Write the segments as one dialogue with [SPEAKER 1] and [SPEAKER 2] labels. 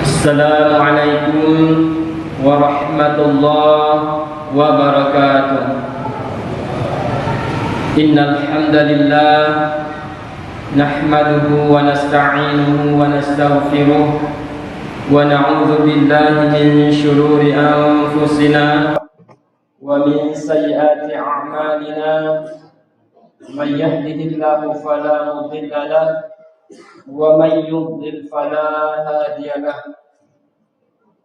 [SPEAKER 1] Assalamualaikum warahmatullahi wabarakatuh. Innal hamdalillah nahmaduhu wa nasta'inuhu wa nastaghfiruh wa na'udzu billahi min shururi anfusina wa min sayyiati a'malina. Man yahdihillahu fala mudilla lahu wa man yudlil fala hadiya lahu.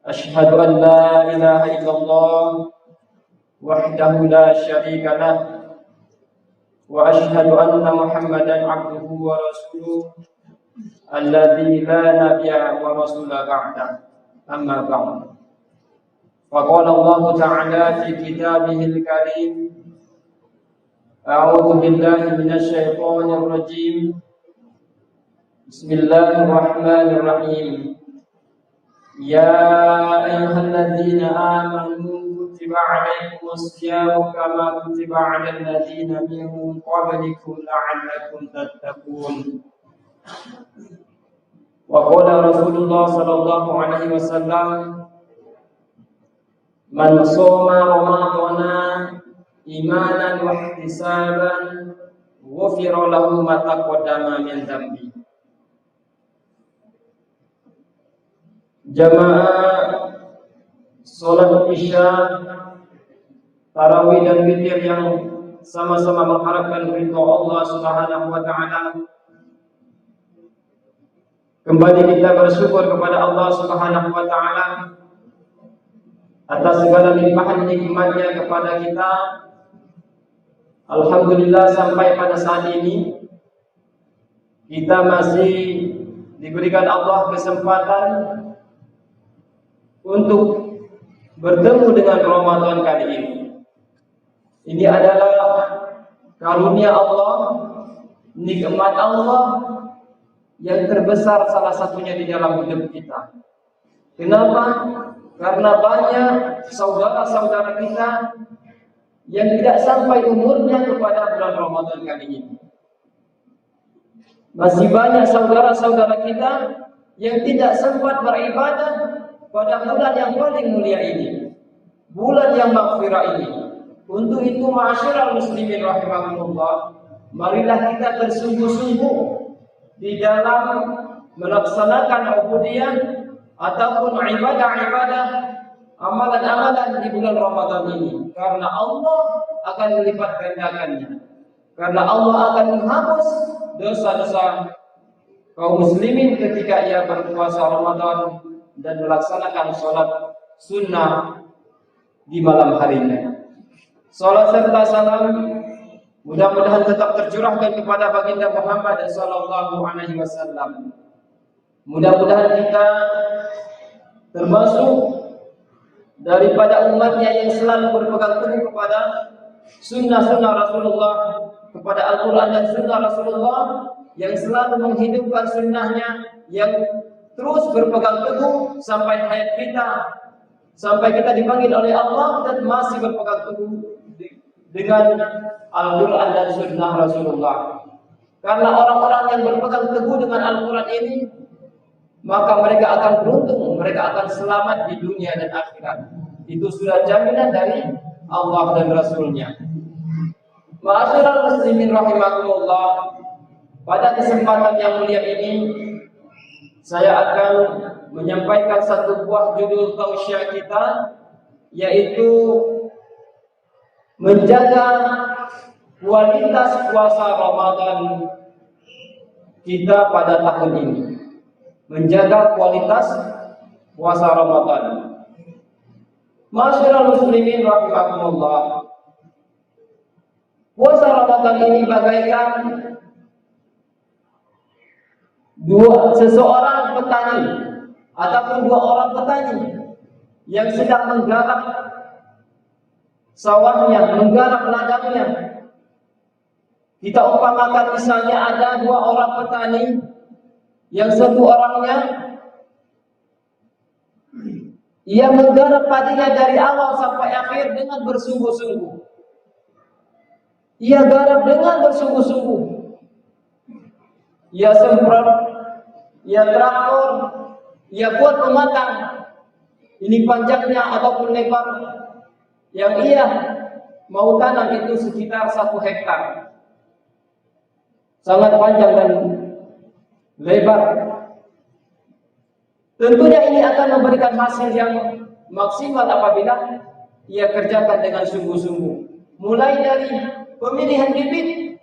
[SPEAKER 1] Asyhadu an la ilaha illallah wahdahu la syarika lah wa asyhadu anna Muhammadan abduhu wa rasuluh alladzi la nabiyya wa rasula ba'da. Amma ba'd. Faqala Allah ta'ala fi kitabihil karim, a'udzu billahi minasy syaithanir rajim. Bismillahirrahmanirrahim. Ya ayyuhalladzina amanu kutiba 'alaikumus syiyamu kama kutiba 'alal ladzina min qablikum la'allakum tattaqun. Wa qala Rasulullah sallallahu alaihi wasallam, man shoma ramadhana imanan wa ihtisaban ghufira lahu ma taqaddama min dhanbi. Jamaah salat Isya, tarawih dan witir yang sama-sama mengharapkan ridha Allah Subhanahu wa taala. Kembali kita bersyukur kepada Allah Subhanahu wa taala atas segala limpahan nikmatnya kepada kita. Alhamdulillah sampai pada saat ini kita masih diberikan Allah kesempatan untuk bertemu dengan Ramadan kali ini. Ini adalah karunia Allah, nikmat Allah yang terbesar salah satunya di dalam hidup kita. Kenapa? Karena banyak saudara-saudara kita yang tidak sampai umurnya kepada bulan Ramadan kali ini. Masih banyak saudara-saudara kita yang tidak sempat beribadah pada bulan yang paling mulia ini, bulan yang maghfirah ini. Untuk itu ma'asyiral muslimin rahimakumullah, marilah kita bersungguh-sungguh di dalam melaksanakan ubudiyah ataupun ibadah-ibadah, amalan-amalan di bulan Ramadan ini, karena Allah akan melipat gandakannya, karena Allah akan menghapus dosa-dosa kaum muslimin ketika ia berpuasa Ramadan dan melaksanakan sholat sunnah di malam harinya. Salat serta salam mudah-mudahan tetap tercurahkan kepada baginda Muhammad sallallahu alaihi wasallam. Mudah-mudahan kita termasuk daripada umatnya yang selalu berpegang teguh kepada sunnah-sunnah Rasulullah, kepada Al-Quran dan sunnah Rasulullah, yang selalu menghidupkan sunnahnya, yang terus berpegang teguh sampai hayat kita, sampai kita dipanggil oleh Allah dan masih berpegang teguh dengan Al-Quran dan sunnah Rasulullah. Karena orang-orang yang berpegang teguh dengan Al-Quran ini, maka mereka akan beruntung, mereka akan selamat di dunia dan akhirat. Itu sudah jaminan dari Allah dan Rasulnya. Ma'asyiral muslimin rahimakumullah, pada kesempatan yang mulia ini saya akan menyampaikan satu buah judul tausiah kita, yaitu menjaga kualitas puasa Ramadan kita pada tahun ini. Menjaga kualitas puasa Ramadan. Ma'asyiral muslimin rahimakumullah, puasa Ramadan ini bagaikan seseorang petani ataupun dua orang petani yang sedang menggarap sawahnya, menggarap ladangnya. Kita umpamakan misalnya ada dua orang petani, yang satu orangnya ia menggarap padinya dari awal sampai akhir dengan bersungguh-sungguh. Ia garap dengan bersungguh-sungguh. Ia semprot ia traktor, ia buat pematang, ini panjangnya ataupun lebar yang ia mau tanam itu sekitar 1 hektar, sangat panjang dan lebar. Tentunya ini akan memberikan hasil yang maksimal apabila ia kerjakan dengan sungguh-sungguh. Mulai dari pemilihan bibit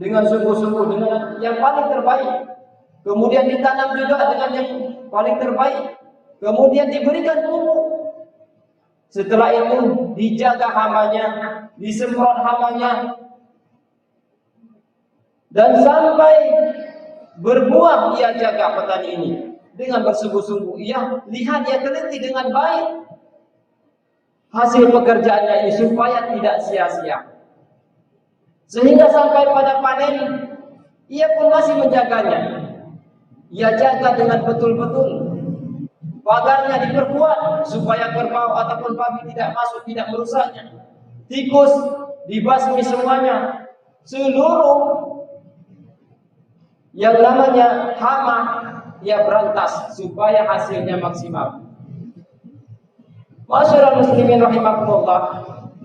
[SPEAKER 1] dengan sungguh-sungguh, dengan yang paling terbaik. Kemudian ditanam juga dengan yang paling terbaik. Kemudian diberikan pupuk. Setelah itu dijaga hamanya, disemprot hamanya. Dan sampai berbuah ia jaga petani ini dengan bersungguh-sungguh. Ia lihat, ia teliti dengan baik hasil pekerjaannya ini supaya tidak sia-sia. Sehingga sampai pada panen, ia pun masih menjaganya. Ia jaga dengan betul-betul. Pagarnya diperkuat supaya kerbau ataupun babi tidak masuk, tidak merusaknya. Tikus dibasmi semuanya. Seluruh yang namanya hama ia berantas supaya hasilnya maksimal. Masyaallah muslimin rahimakumullah.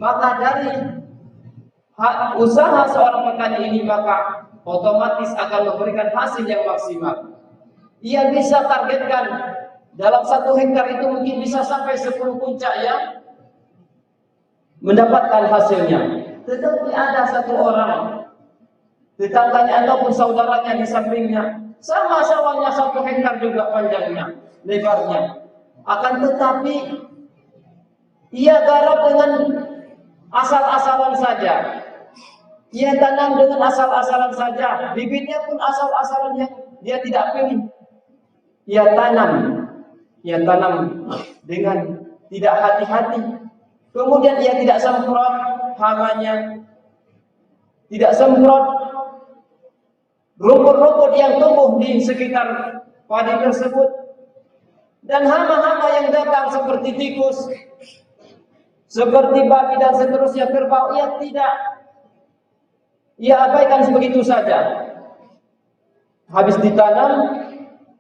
[SPEAKER 1] Maka dari usaha seorang petani ini maka otomatis akan memberikan hasil yang maksimal. Ia bisa targetkan dalam 1 hektar itu mungkin bisa sampai 10 puncak ya mendapatkan hasilnya. Tetapi ada satu orang tetangganya ataupun saudaranya di sampingnya, sama sawahnya 1 hektar juga panjangnya, lebarnya. Akan tetapi ia garap dengan asal-asalan saja. Ia tanam dengan asal-asalan saja. Bibitnya pun asal-asalan yang dia tidak pilih. Ia tanam dengan tidak hati-hati. Kemudian ia tidak semprot hamanya, tidak semprot rumput-rumput yang tumbuh di sekitar padi tersebut. Dan hama-hama yang datang seperti tikus, seperti babi dan seterusnya, kerbau, ia abaikan begitu saja. Habis ditanam,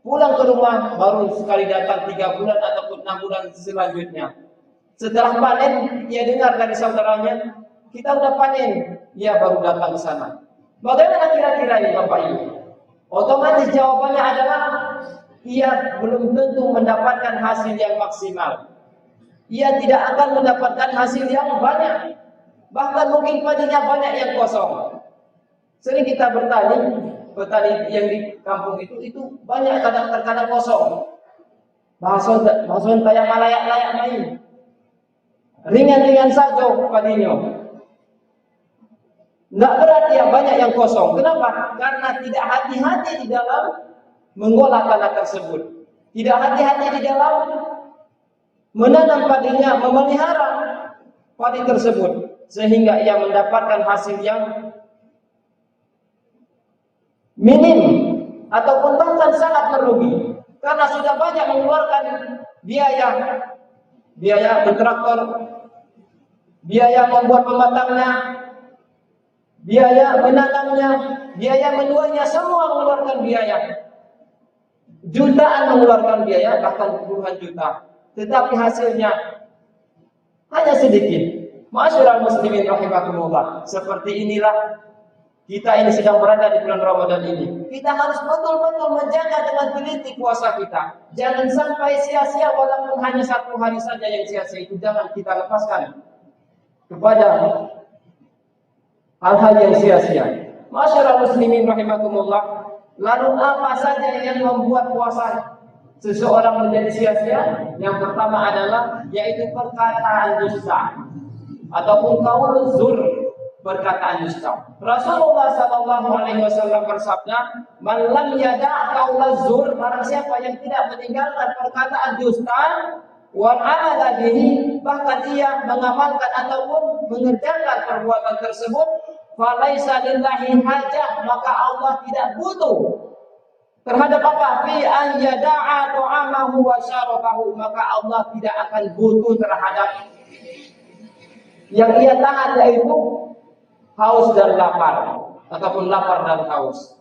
[SPEAKER 1] pulang ke rumah baru sekali datang 3 bulan ataupun 6 bulan selanjutnya. Setelah panen, ia dengar dari saudaranya, kita udah panen, ia baru datang ke sana. Bagaimana kira-kira ini Bapak Ibu? Otomatis jawabannya adalah ia belum tentu mendapatkan hasil yang maksimal. Ia tidak akan mendapatkan hasil yang banyak. Bahkan mungkin padinya banyak yang kosong. Sering kita bertani, petani yang di kampung itu banyak kadang-kadang kosong. Bahason kayak malayak-layak main. Ringan-ringan saja padinya. Tidak berat ya, banyak yang kosong. Kenapa? Karena tidak hati-hati di dalam mengolah tanah tersebut. Tidak hati-hati di dalam menanam padinya, memelihara padi tersebut. Sehingga ia mendapatkan hasil yang minim ataupun bahkan sangat merugi karena sudah banyak mengeluarkan biaya bertraktor, biaya membuat pematangnya, biaya menanamnya, biaya menuainya, semua mengeluarkan biaya jutaan, mengeluarkan biaya bahkan puluhan juta, tetapi hasilnya hanya sedikit. Masyaallah muslimin rahimakumullah. Seperti inilah kita ini sedang berada di bulan Ramadan ini. Kita harus betul-betul menjaga dengan teliti puasa kita. Jangan sampai sia-sia walaupun hanya 1 hari saja yang sia-sia itu. Jangan kita lepaskan kepada hal-hal yang sia-sia. Masyaallah muslimin rahimakumullah. Lalu apa saja yang membuat puasa seseorang menjadi sia-sia? Yang pertama adalah yaitu perkataan dusta ataupun qauluz zur, perkataan dusta. Rasulullah sallallahu alaihi wasallam bersabda, "Man lam yada' qaulaz zur," barang siapa yang tidak meninggalkan perkataan dusta, wal amala bihi, bahkan ia mengamalkan ataupun mengerjakan perbuatan tersebut, falaisa lillahi hajah, maka Allah tidak butuh terhadap apa? Fi an yada'a ta'amahu wa syarabahu, maka Allah tidak akan butuh terhadap yang ia tahan, yaitu haus dan lapar ataupun lapar dan haus.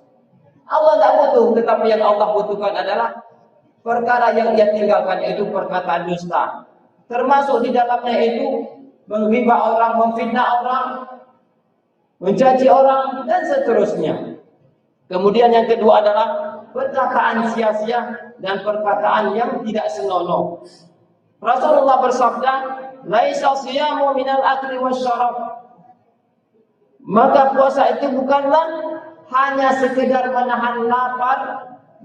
[SPEAKER 1] Allah tidak butuh, tetapi yang Allah butuhkan adalah perkara yang ia tinggalkan, yaitu perkataan dusta. Termasuk di dalamnya itu menghina orang, memfitnah orang, mencaci orang, dan seterusnya. Kemudian yang kedua adalah perkataan sia-sia dan perkataan yang tidak senonoh. Rasulullah bersabda, "Laisa siyamu minal akli wasyarab." Maka puasa itu bukanlah hanya sekedar menahan lapar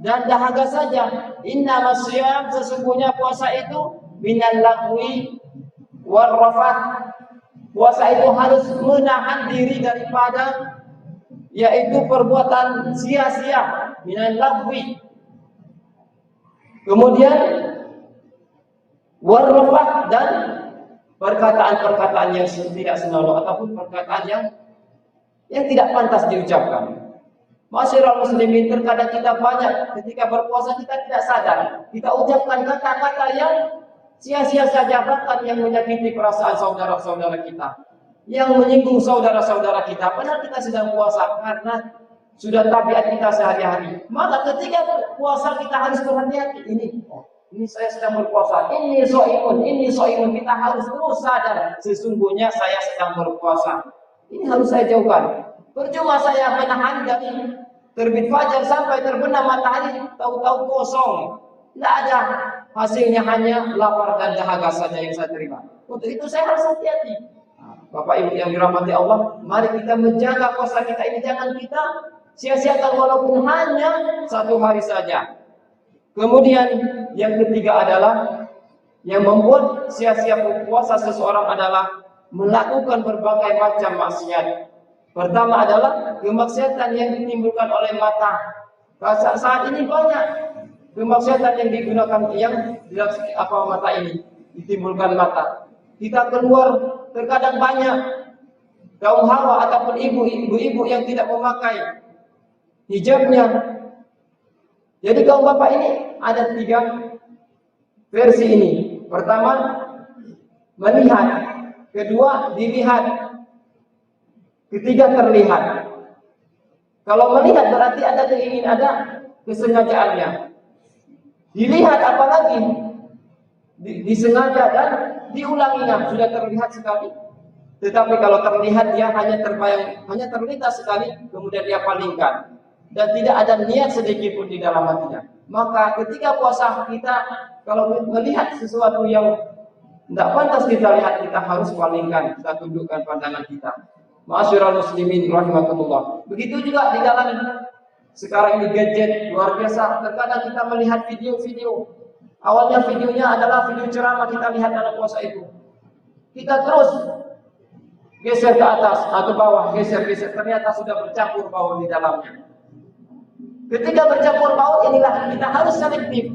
[SPEAKER 1] dan dahaga saja. Innamas siyam, sesungguhnya puasa itu minal lagwi warrafath. Puasa itu harus menahan diri daripada yaitu perbuatan sia-sia, minal lagwi. Kemudian warrafath, dan perkataan-perkataan yang tidak senonoh ataupun perkataan yang tidak pantas diucapkan. Masyarakat muslimin, terkadang kita banyak ketika berpuasa kita tidak sadar, kita ucapkan kata-kata yang sia-sia saja, bahkan yang menyakiti perasaan saudara-saudara kita, yang menyinggung saudara-saudara kita, padahal kita sedang puasa karena sudah tabiat kita sehari-hari. Maka ketika puasa kita harus berhati-hati. Ini saya sedang berpuasa, ini so'imun, kita harus terus sadar, sesungguhnya saya sedang berpuasa. Ini harus saya jauhkan. Percuma saya menahan dari terbit fajar sampai terbenam matahari, tahu-tahu kosong. Tidak ada hasilnya, hanya lapar dan dahaga saja yang saya terima. Untuk itu saya harus hati-hati. Bapak Ibu yang dirahmati Allah, mari kita menjaga puasa kita ini, jangan kita sia-siakan walaupun hanya 1 hari saja. Kemudian yang ketiga adalah yang membuat sia-sia puasa seseorang adalah melakukan berbagai macam maksiat. Pertama adalah kemaksiatan yang ditimbulkan oleh mata. Saat ini banyak kemaksiatan yang digunakan mata ini ditimbulkan mata. Kita keluar, terkadang banyak kaum hawa ataupun ibu-ibu yang tidak memakai hijabnya. Jadi kaum bapak ini ada 3 versi ini. Pertama, melihat. Kedua, dilihat. Ketiga, terlihat. Kalau melihat berarti ada keinginan, ada kesengajaannya. Dilihat apalagi disengaja dan diulanginya, sudah terlihat sekali. Tetapi kalau terlihat dia hanya terbayang, hanya terlintas sekali, kemudian dia palingkan dan tidak ada niat sedikit pun di dalam hatinya. Maka ketika puasa kita kalau melihat sesuatu yang tidak pantas kita lihat, kita harus palingkan, kita tundukkan pandangan kita. Ma'asyiral muslimin rahimakumullah. Begitu juga di dalam sekarang ini gadget luar biasa. Terkadang kita melihat video-video. Awalnya videonya adalah video ceramah, kita lihat dalam puasa itu. Kita terus geser ke atas atau bawah, geser-geser, ternyata sudah bercampur baur di dalamnya. Ketika bercampur baur inilah kita harus selektif.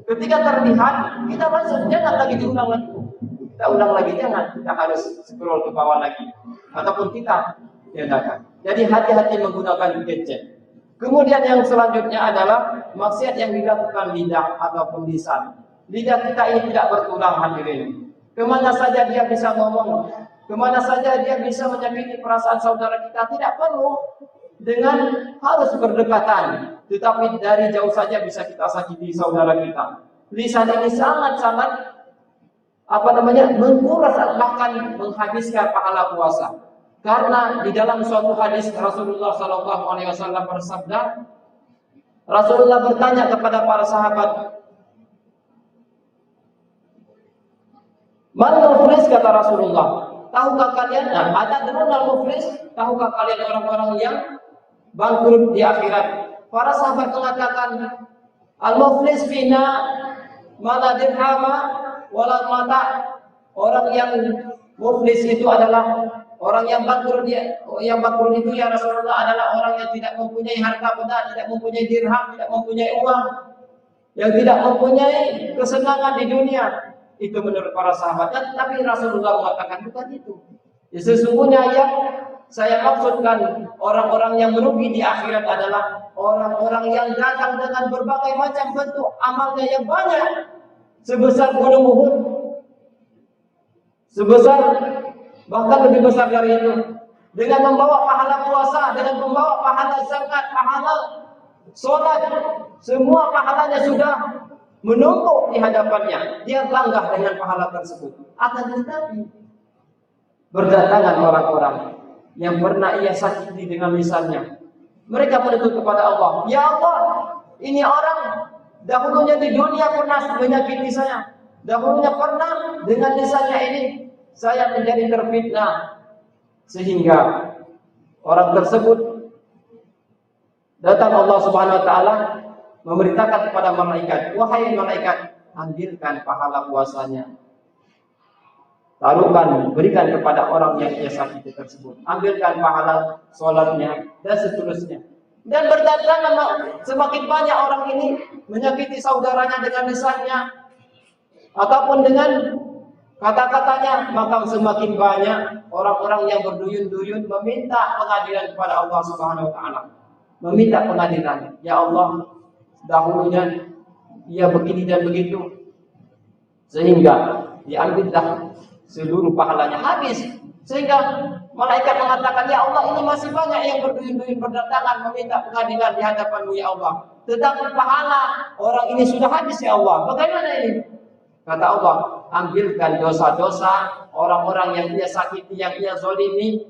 [SPEAKER 1] Ketika terlihat, kita langsung jangan lagi diulang lagi. Kita ulang lagi, jangan, kita harus scroll ke bawah lagi ataupun kita tiadakan. Jadi hati-hati menggunakan gadget. Kemudian yang selanjutnya adalah maksiat yang dilakukan lidah ataupun lisan. Lidah kita ini tidak bertulang, hadirin. Kemana saja dia bisa ngomong, kemana saja dia bisa menyakiti perasaan saudara kita, tidak perlu dengan harus berdekatan, tetapi dari jauh saja bisa kita sakiti saudara kita. Lisan ini sangat-sangat menguras, bahkan menghabiskan pahala puasa. Karena di dalam suatu hadis Rasulullah SAW bersabda, Rasulullah bertanya kepada para sahabat, "Man muflis?" kata Rasulullah. Tahukah kalian? Ada al muflis? Tahukah kalian orang-orang yang bangkrut di akhirat? Para sahabat mengatakan, "Al-muflis fina mala dirhama wala mata." Orang yang muflis itu adalah orang yang bangkrut. Yang bangkrut itu ya Rasulullah adalah orang yang tidak mempunyai harta benda, tidak mempunyai dirham, tidak mempunyai uang, yang tidak mempunyai kesenangan di dunia. Itu menurut para sahabat. Tapi Rasulullah mengatakan bukan itu. Ya, sesungguhnya yang saya maksudkan orang-orang yang merugi di akhirat adalah orang-orang yang datang dengan berbagai macam bentuk amalnya yang banyak, sebesar gunung Uhud, sebesar bahkan lebih besar dari itu, dengan membawa pahala puasa, dengan membawa pahala zakat, pahala sholat, semua pahalanya sudah menumpuk di hadapannya. Dia bangga dengan pahala tersebut. Akan tetapi berdatangan orang-orang yang pernah ia sakiti dengan lisannya. Mereka menuntut kepada Allah, ya Allah, ini orang dahulunya di dunia pernah menyakiti saya. Dahulunya pernah dengan lisannya ini saya menjadi terfitnah. Sehingga orang tersebut datang Allah Subhanahu wa taala memerintahkan kepada malaikat, wahai malaikat, ambilkan pahala puasanya. Taruhkan, berikan kepada orang yang ia sakiti tersebut. Ambilkan pahala sholatnya dan seterusnya. Dan berdatangan semakin banyak orang ini menyakiti saudaranya dengan lisannya ataupun dengan kata-katanya, maka semakin banyak orang-orang yang berduyun-duyun meminta pengadilan kepada Allah Subhanahu wa taala. Meminta pengadilan. Ya Allah, dahulunya ia begini dan begitu. Sehingga diambillah seluruh pahalanya habis. Sehingga malaikat mengatakan, ya Allah, ini masih banyak yang berduyun-duyun berdatangan meminta pengadilan di hadapan-Mu ya Allah. Tetapi pahala orang ini sudah habis ya Allah. Bagaimana ini? Kata Allah, ambilkan dosa-dosa orang-orang yang ia sakiti, yang ia zalimi,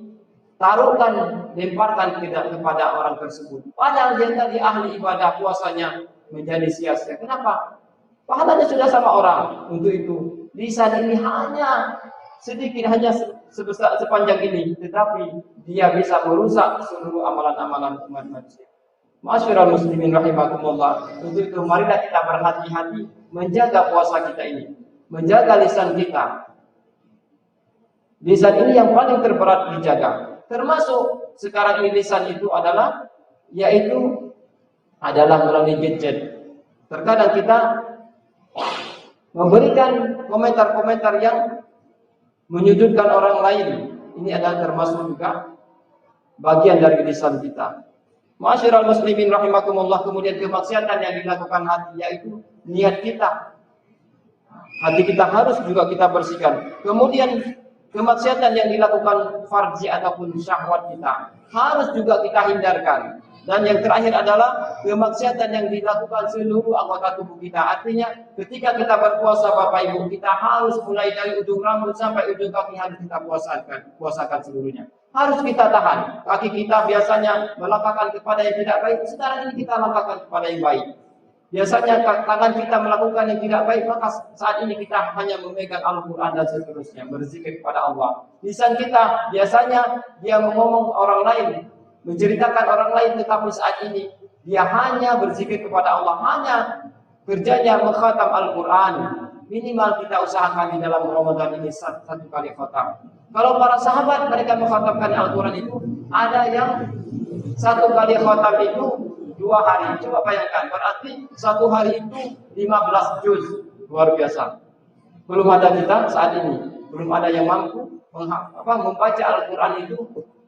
[SPEAKER 1] taruhkan, lemparkan kepada orang tersebut. Padahal dia tadi ahli ibadah, puasanya menjadi sia-sia. Kenapa? Pahalanya sudah sama orang. Untuk itu, lisan ini hanya sedikit, hanya sebesar sepanjang ini, tetapi dia bisa merusak seluruh amalan-amalan umat manusia. Ma'asyiral muslimin rahimakumullah. Untuk itu marilah kita berhati-hati menjaga puasa kita ini, menjaga lisan kita. Lisan ini yang paling terberat dijaga. Termasuk sekarang ini lisan itu adalah melalui gadget. Terkadang kita memberikan komentar-komentar yang menyudutkan orang lain. Ini adalah termasuk juga bagian dari lisan kita. Ma'asyiral muslimin rahimakumullah. Kemudian kemaksiatan yang dilakukan hati, yaitu niat kita. Hati kita harus juga kita bersihkan. Kemudian kemaksiatan yang dilakukan farji ataupun syahwat kita harus juga kita hindarkan. Dan yang terakhir adalah kemaksiatan yang dilakukan seluruh anggota tubuh kita. Artinya ketika kita berpuasa Bapak Ibu, kita harus mulai dari ujung rambut sampai ujung kaki harus kita puasakan seluruhnya. Harus kita tahan. Kaki kita biasanya melangkahkan kepada yang tidak baik, sekarang ini kita langkahkan kepada yang baik. Biasanya tangan kita melakukan yang tidak baik, maka saat ini kita hanya memegang Al-Quran dan seterusnya, berzikir kepada Allah. Lisan kita biasanya dia mengomong orang lain, menceritakan orang lain, tetapi saat ini dia hanya berzikir kepada Allah, hanya kerjanya mengkhatam Al-Quran. Minimal kita usahakan di dalam Ramadan ini satu kali khatam. Kalau para sahabat mereka mengkhatamkan Al-Quran itu, ada yang satu kali khatam itu 2 hari. Coba bayangkan, berarti 1 hari itu 15 juz. Luar biasa. Belum ada kita saat ini, belum ada yang mampu membaca Al-Quran itu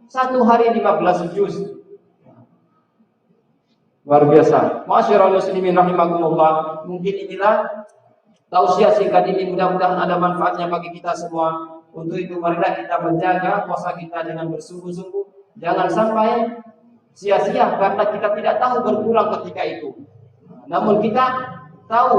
[SPEAKER 1] 1 hari 15 juz. Luar biasa. Ma'asyiral muslimin rahimakumullah. Mungkin inilah tausiah singkat ini, mudah-mudahan ada manfaatnya bagi kita semua. Untuk itu marilah kita menjaga puasa kita dengan bersungguh-sungguh. Jangan sampai sia-sia karena kita tidak tahu berkurang ketika itu. Namun kita tahu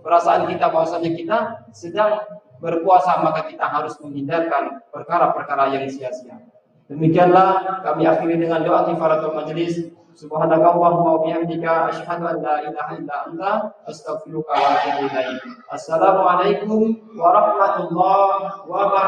[SPEAKER 1] perasaan kita bahwasanya kita sedang berpuasa, maka kita harus menghindarkan perkara-perkara yang sia-sia. Demikianlah kami akhiri dengan doa kifaratul majlis. Subhanakallahumma wa bihamdika asyhadu an la ilaha illa anta astaghfiruka wa atubu ilaik. Assalamualaikum warahmatullahi wabarakatuh.